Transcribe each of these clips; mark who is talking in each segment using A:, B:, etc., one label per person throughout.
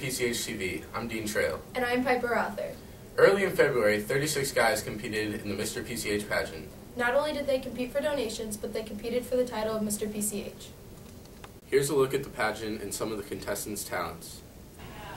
A: PCHtv. I'm Dean Trail.
B: And I'm Piper Arthur.
A: Early in February, 36 guys competed in the Mr. PCH pageant.
B: Not only did they compete for donations, but they competed for the title of Mr. PCH.
A: Here's a look at the pageant and some of the contestants' talents.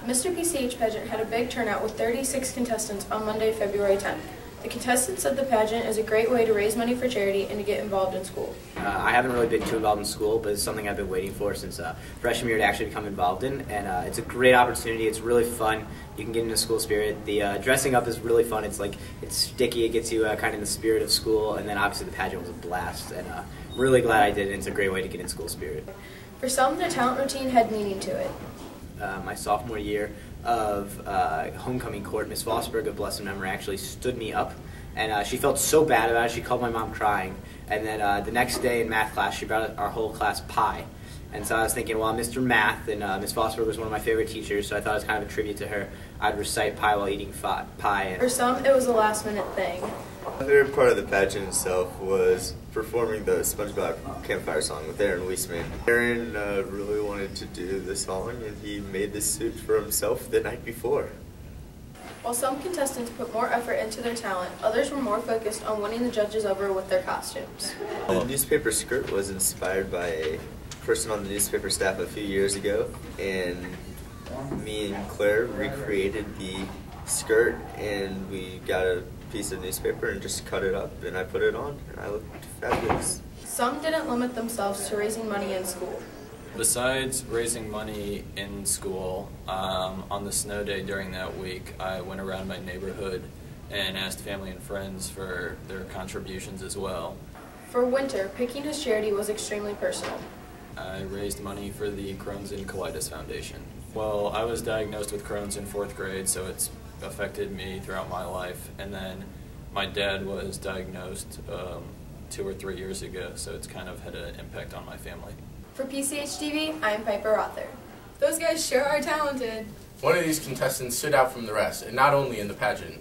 B: The Mr. PCH pageant had a big turnout with 36 contestants on Monday, February 10th. The contestants said the pageant is a great way to raise money for charity and to get involved in school.
C: I haven't really been too involved in school, but it's something I've been waiting for since freshman year to actually become involved in, and it's a great opportunity. It's really fun. You can get into school spirit. The dressing up is really fun. It's sticky. It gets you kind of in the spirit of school, and then obviously the pageant was a blast, and I'm really glad I did it. It's a great way to get in school spirit.
B: For some, the talent routine had meaning to it.
C: My sophomore year of homecoming court, Miss Vosberg, of blessed memory, actually stood me up, and she felt so bad about it, she called my mom crying. And then the next day in math class, she brought our whole class pie. And so I was thinking, well, I'm Mr. Math, and Miss Vosberg was one of my favorite teachers, so I thought it was kind of a tribute to her. I'd recite pie while eating pie.
B: For some, it was a last-minute thing.
D: My favorite part of the pageant itself was performing the SpongeBob campfire song with Aaron Weisman. Aaron really wanted to do the song, and he made this suit for himself the night before.
B: While some contestants put more effort into their talent, others were more focused on winning the judges over with their costumes.
D: The newspaper skirt was inspired by a person on the newspaper staff a few years ago, and me and Claire recreated the skirt, and we got a piece of newspaper and just cut it up, and I put it on, and I looked fabulous.
B: Some didn't limit themselves to raising money in school.
E: Besides raising money in school, on the snow day during that week, I went around my neighborhood and asked family and friends for their contributions as well.
B: For winter, picking his charity was extremely personal.
E: I raised money for the Crohn's and Colitis Foundation. Well, I was diagnosed with Crohn's in 4th grade, so it's affected me throughout my life. And then my dad was diagnosed 2 or 3 years ago, so it's kind of had an impact on my family.
B: For PCHtv, I'm Piper Arthur. Those guys sure are talented.
A: One of these contestants stood out from the rest, and not only in the pageant.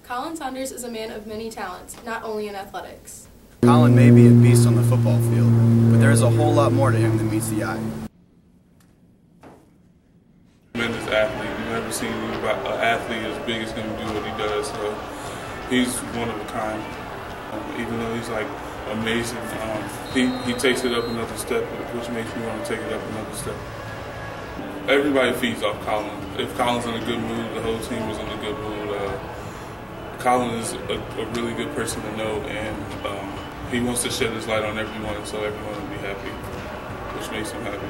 B: Khalen Saunders is a man of many talents, not only in athletics.
F: Khalen may be a beast on the football field, but there is a whole lot more to him than meets the eye.
G: Tremendous athlete. You've never seen an athlete as big as him do what he does. So he's one of a kind. Even though he's amazing, he takes it up another step, which makes me want to take it up another step. Everybody feeds off Khalen. If Khalen's in a good mood, the whole team is in a good mood. Khalen is a really good person to know, and he wants to shed his light on everyone, so everyone will be happy, which makes him happy.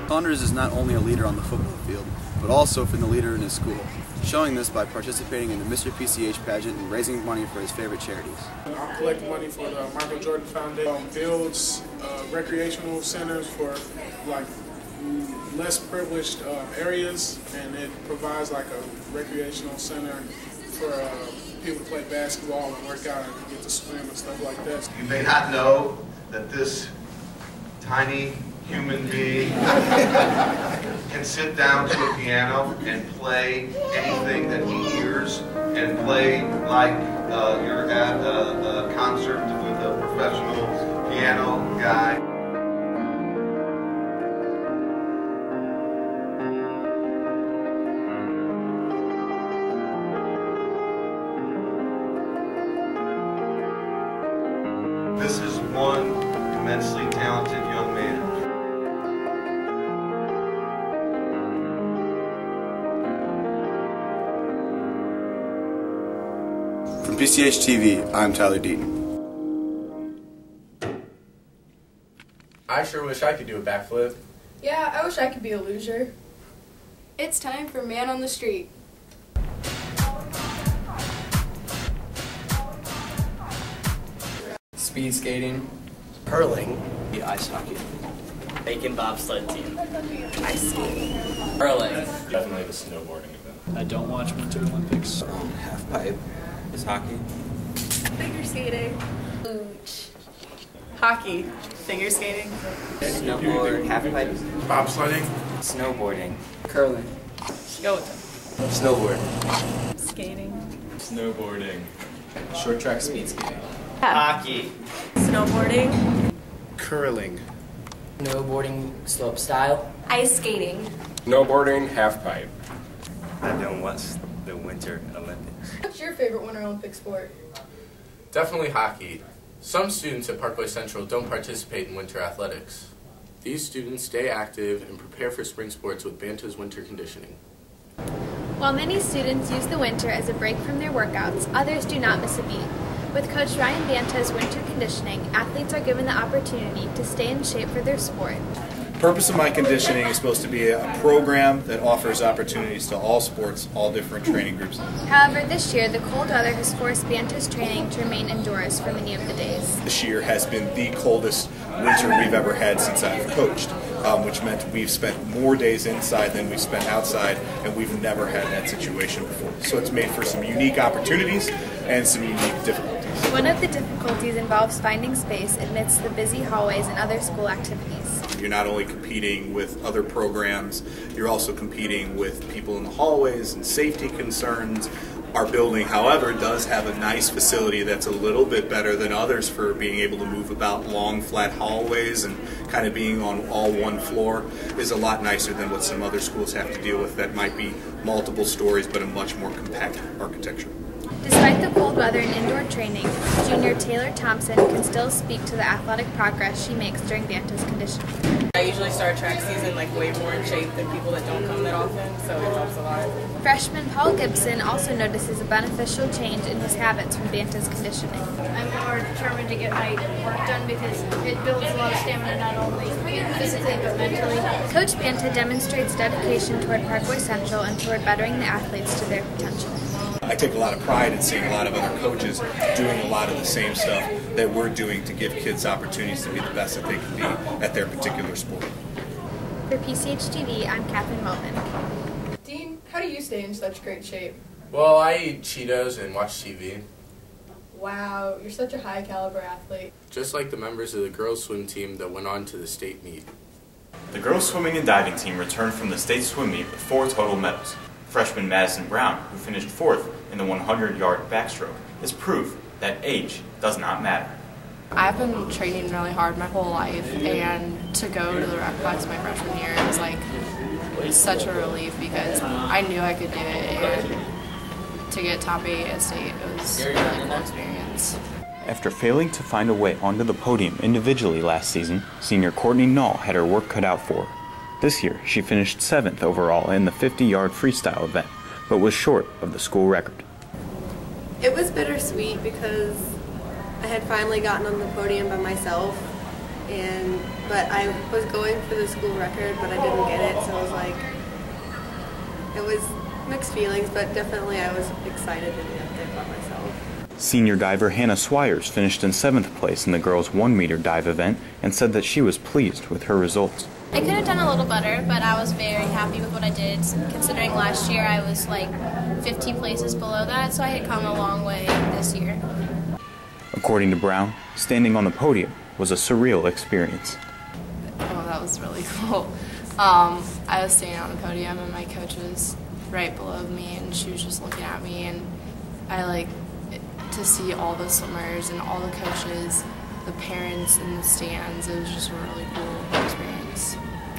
F: Saunders is not only a leader on the football field, but also been the leader in his school, showing this by participating in the Mr. PCH pageant and raising money for his favorite charities.
H: I'm collecting money for the Michael Jordan Foundation, builds recreational centers for less privileged areas, and it provides a recreational center for people to play basketball and work out and get to swim and stuff like that.
I: You may not know that this tiny human being can sit down to a piano and play anything that he hears and play like you're at a concert with a professional piano guy. This is one immensely talented young man.
F: From PCHtv, I'm Tyler Deaton.
A: I sure wish I could do a backflip.
B: Yeah, I wish I could be a loser. It's time for Man on the Street.
J: Speed skating, hurling, ice hockey, bacon bobsled team, ice skating, hurling.
E: Definitely the snowboarding event.
K: I don't watch Winter Olympics.
J: Half pipe,
E: Is hockey.
L: Figure skating, luge, hockey, figure skating,
J: snowboard, half pipe,
A: Bobsledding,
J: snowboarding, curling, skeleton,
E: Snowboard.
L: skating,
E: Snowboarding. Short track speed skating.
J: hockey,
L: snowboarding,
F: Curling.
J: snowboarding slope style,
L: ice skating,
M: Snowboarding, halfpipe.
N: I don't watch the Winter Olympics.
B: What's your favorite Winter Olympic sport?
A: Definitely hockey. Some students at Parkway Central don't participate in winter athletics. These students stay active and prepare for spring sports with Banta's winter conditioning.
O: While many students use the winter as a break from their workouts, others do not miss a beat. With Coach Ryan Banta's winter conditioning, athletes are given the opportunity to stay in shape for their sport.
P: The purpose of my conditioning is supposed to be a program that offers opportunities to all sports, all different training groups.
O: However, this year, the cold weather has forced Banta's training to remain indoors for many of the days.
P: This year has been the coldest winter we've ever had since I've coached, which meant we've spent more days inside than we've spent outside, and we've never had that situation before. So it's made for some unique opportunities and some unique difficulties.
O: One of the difficulties involves finding space amidst the busy hallways and other school activities.
P: You're not only competing with other programs, you're also competing with people in the hallways and safety concerns. Our building, however, does have a nice facility that's a little bit better than others for being able to move about long, flat hallways, and kind of being on all one floor is a lot nicer than what some other schools have to deal with that might be multiple stories but a much more compact architecture.
O: Despite the cold weather and indoor training, junior Taylor Thompson can still speak to the athletic progress she makes during Banta's conditioning.
L: I usually start track season way more in shape than people that don't come that often, so it helps a lot.
O: Freshman Paul Gibson also notices a beneficial change in his habits from Banta's conditioning.
Q: I'm more determined to get my work done because it builds a lot of stamina, not only physically but mentally.
O: Coach Banta demonstrates dedication toward Parkway Central and toward bettering the athletes to their potential.
P: I take a lot of pride in seeing a lot of other coaches doing a lot of the same stuff that we're doing to give kids opportunities to be the best that they can be at their particular sport.
O: For PCHtv, I'm Catherine Mulvin.
B: Dean, how do you stay in such great shape?
A: Well, I eat Cheetos and watch TV.
B: Wow, you're such a high caliber athlete.
A: Just like the members of the girls' swim team that went on to the state meet.
R: The girls' swimming and diving team returned from the state swim meet with 4 total medals. Freshman Madison Brown, who finished 4th in the 100-yard backstroke, is proof that age does not matter.
S: I've been training really hard my whole life, and to go to the Recplex my freshman year was such a relief because I knew I could do it, and to get top 8 at state, it was a really cool experience.
R: After failing to find a way onto the podium individually last season, senior Courtney Null had her work cut out for her. This year, she finished 7th overall in the 50-yard freestyle event, but was short of the school record.
T: It was bittersweet because I had finally gotten on the podium by myself, but I was going for the school record, but I didn't get it, so it was mixed feelings, but definitely I was excited to be up there by myself.
R: Senior diver Hannah Swires finished in 7th place in the girls' 1-meter dive event and said that she was pleased with her results.
O: I could have done a little better, but I was very happy with what I did, considering last year I was 15 places below that, so I had come a long way this year.
R: According to Brown, standing on the podium was a surreal experience.
S: Oh, that was really cool. I was standing on the podium and my coach was right below me and she was just looking at me, and I to see all the swimmers and all the coaches, the parents in the stands. It was just a really cool experience.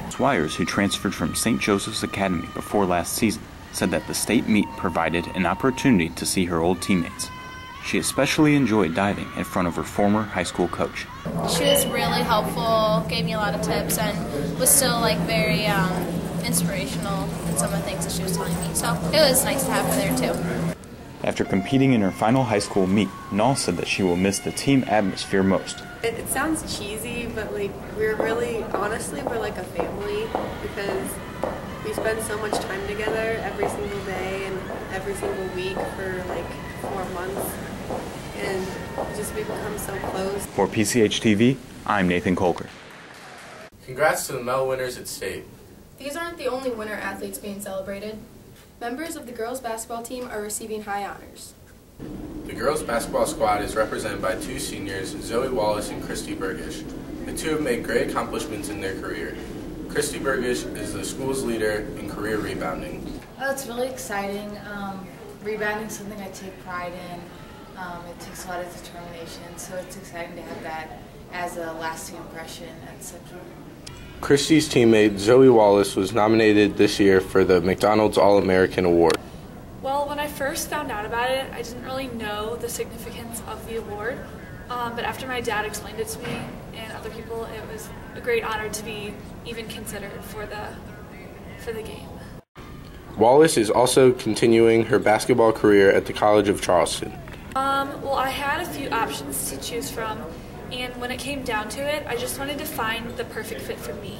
R: Swires, who transferred from St. Joseph's Academy before last season, said that the state meet provided an opportunity to see her old teammates. She especially enjoyed diving in front of her former high school coach.
O: She was really helpful, gave me a lot of tips, and was still very inspirational in some of the things that she was telling me. So it was nice to have her there too.
R: After competing in her final high school meet, Null said that she will miss the team atmosphere most.
T: It sounds cheesy, but we're really, honestly, we're like a family because we spend so much time together every single day and every single week for 4 months, and just we become so close.
R: For PCHtv, I'm Nathan Colker.
A: Congrats to the medal winners at state.
B: These aren't the only winter athletes being celebrated. Members of the girls' basketball team are receiving high honors.
A: The girls' basketball squad is represented by 2 seniors, Zoe Wallace and Christy Burgish. The 2 have made great accomplishments in their career. Christy Burgish is the school's leader in career rebounding.
U: Oh, it's really exciting. Rebounding is something I take pride in. It takes a lot of determination, so it's exciting to have that as a lasting impression at Central.
A: Christy's teammate Zoe Wallace was nominated this year for the McDonald's All-American Award.
M: Well, when I first found out about it, I didn't really know the significance of the award, but after my dad explained it to me and other people, it was a great honor to be even considered for the game.
A: Wallace is also continuing her basketball career at the College of Charleston.
M: Well, I had a few options to choose from, and when it came down to it, I just wanted to find the perfect fit for me.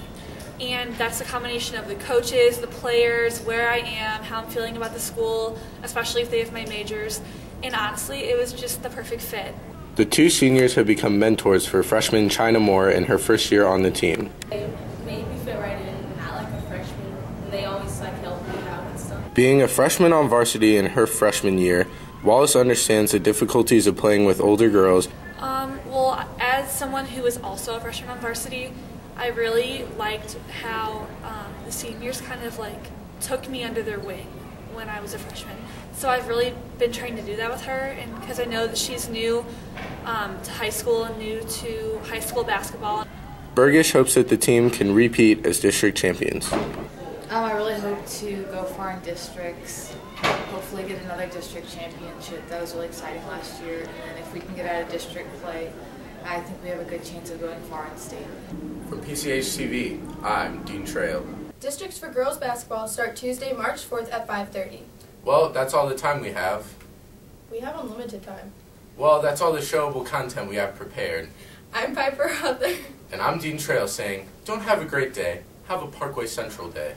M: And that's a combination of the coaches, the players, where I am, how I'm feeling about the school, especially if they have my majors. And honestly, it was just the perfect fit.
A: The two seniors have become mentors for freshman China Moore in her first year on the team.
V: They made me fit right in, not like a freshman, and they always helped me out and stuff.
A: Being a freshman on varsity in her freshman year, Wallace understands the difficulties of playing with older girls.
M: Well, as someone who was also a freshman on varsity, I really liked how the seniors kind of took me under their wing when I was a freshman. So I've really been trying to do that with her, and because I know that she's new to high school and new to high school basketball.
A: Burgish hopes that the team can repeat as district champions.
U: I really hope to go far in districts, hopefully get another district championship. That was really exciting last year, and then if we can get out of district play, I think we have a good chance of going far in state.
A: From PCHtv, I'm Dean Trail.
B: Districts for girls basketball start Tuesday, March 4th at 5:30.
A: Well, that's all the time we have.
B: We have unlimited time.
A: Well, that's all the showable content we have prepared.
B: I'm Piper Huther.
A: And I'm Dean Trail saying, don't have a great day, have a Parkway Central day.